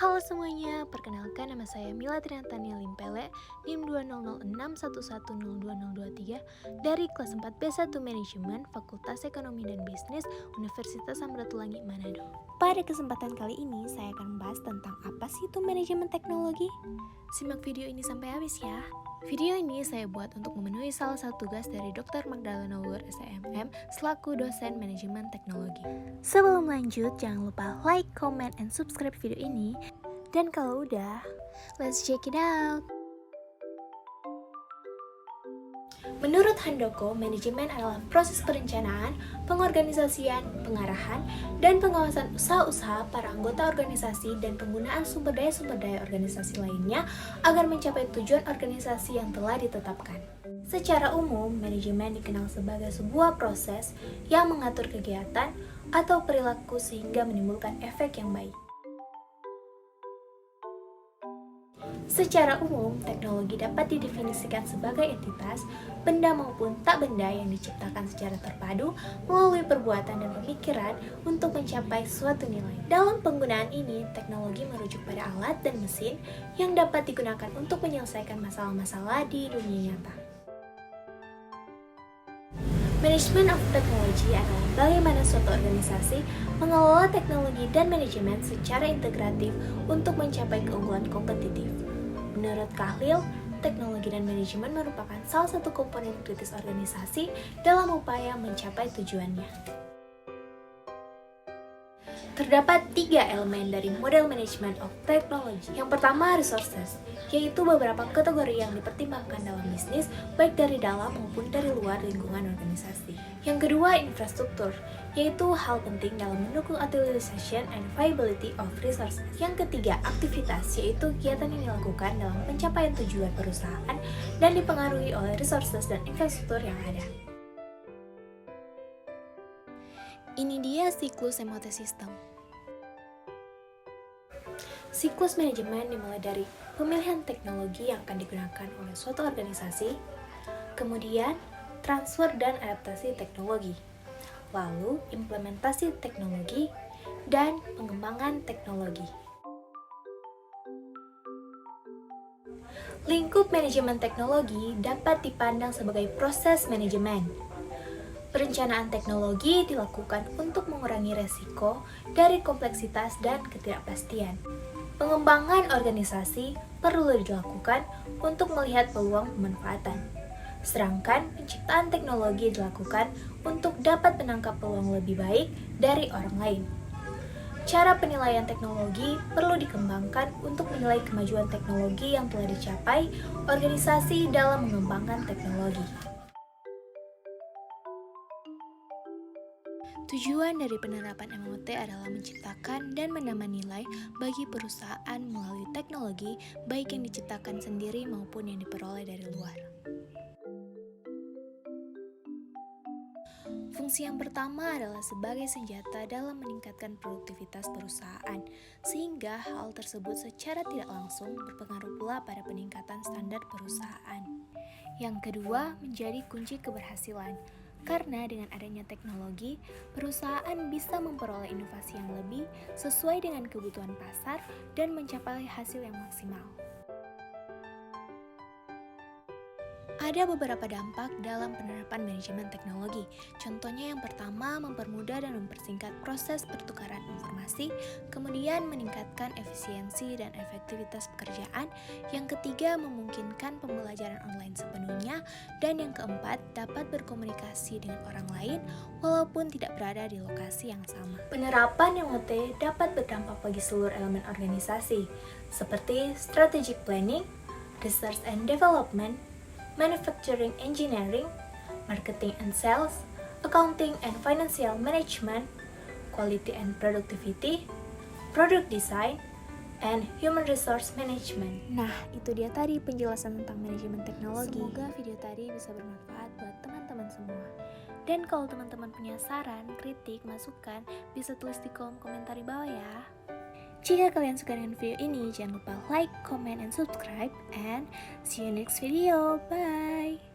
Halo semuanya, perkenalkan nama saya Mila Trinatania Limpele, NIM 2006111020023 dari kelas 4 B1 Manajemen Fakultas Ekonomi dan Bisnis Universitas Samratulangi Manado. Pada kesempatan kali ini, saya akan membahas tentang apa sih itu manajemen teknologi. Simak video ini sampai habis ya. Video ini saya buat untuk memenuhi salah satu tugas dari Dr. Magdalena Wuer SMM selaku dosen manajemen teknologi. Sebelum lanjut, jangan lupa like, comment, and subscribe video ini. Dan kalau udah, let's check it out. Menurut Handoko, manajemen adalah proses perencanaan, pengorganisasian, pengarahan, dan pengawasan usaha-usaha para anggota organisasi dan penggunaan sumber daya organisasi lainnya agar mencapai tujuan organisasi yang telah ditetapkan. Secara umum, manajemen dikenal sebagai sebuah proses yang mengatur kegiatan atau perilaku sehingga menimbulkan efek yang baik. Secara umum, teknologi dapat didefinisikan sebagai entitas, benda maupun tak benda yang diciptakan secara terpadu melalui perbuatan dan pemikiran untuk mencapai suatu nilai. Dalam penggunaan ini, teknologi merujuk pada alat dan mesin yang dapat digunakan untuk menyelesaikan masalah-masalah di dunia nyata. Manajemen of Technology adalah bagaimana suatu organisasi mengelola teknologi dan manajemen secara integratif untuk mencapai keunggulan kompetitif. Menurut Kahlil, teknologi dan manajemen merupakan salah satu komponen kritis organisasi dalam upaya mencapai tujuannya. Terdapat 3 elemen dari model manajemen of technology. Yang pertama, resources, yaitu beberapa kategori yang dipertimbangkan dalam bisnis, baik dari dalam maupun dari luar lingkungan organisasi. Yang kedua, infrastruktur, yaitu hal penting dalam mendukung utilization and viability of resources. Yang ketiga, aktivitas, yaitu kegiatan yang dilakukan dalam pencapaian tujuan perusahaan dan dipengaruhi oleh resources dan infrastruktur yang ada. Ini dia siklus MOT System. Siklus manajemen dimulai dari pemilihan teknologi yang akan digunakan oleh suatu organisasi, kemudian transfer dan adaptasi teknologi, lalu implementasi teknologi, dan pengembangan teknologi. Lingkup manajemen teknologi dapat dipandang sebagai proses manajemen. Perencanaan teknologi dilakukan untuk mengurangi resiko dari kompleksitas dan ketidakpastian. Pengembangan organisasi perlu dilakukan untuk melihat peluang pemanfaatan. Sedangkan penciptaan teknologi dilakukan untuk dapat menangkap peluang lebih baik dari orang lain. Cara penilaian teknologi perlu dikembangkan untuk menilai kemajuan teknologi yang telah dicapai organisasi dalam mengembangkan teknologi. Tujuan dari penerapan MOT adalah menciptakan dan menambah nilai bagi perusahaan melalui teknologi, baik yang diciptakan sendiri maupun yang diperoleh dari luar. Fungsi yang pertama adalah sebagai senjata dalam meningkatkan produktivitas perusahaan, sehingga hal tersebut secara tidak langsung berpengaruh pula pada peningkatan standar perusahaan. Yang kedua, menjadi kunci keberhasilan. Karena dengan adanya teknologi, perusahaan bisa memperoleh inovasi yang lebih sesuai dengan kebutuhan pasar dan mencapai hasil yang maksimal. Ada beberapa dampak dalam penerapan manajemen teknologi. Contohnya yang pertama, mempermudah dan mempersingkat proses pertukaran informasi, kemudian meningkatkan efisiensi dan efektivitas pekerjaan, yang ketiga, memungkinkan pembelajaran online sepenuhnya, dan yang keempat, dapat berkomunikasi dengan orang lain walaupun tidak berada di lokasi yang sama. Penerapan MOT dapat berdampak bagi seluruh elemen organisasi, seperti strategic planning, research and development, manufacturing engineering, marketing and sales, accounting and financial management, quality and productivity, product design, and human resource management. Nah, itu dia tadi penjelasan tentang manajemen teknologi. Semoga video tadi bisa bermanfaat buat teman-teman semua. Dan kalau teman-teman punya saran, kritik, masukan, bisa tulis di kolom komentar di bawah ya. Jika kalian suka dengan video ini, jangan lupa like, comment, and subscribe, and see you next video. Bye!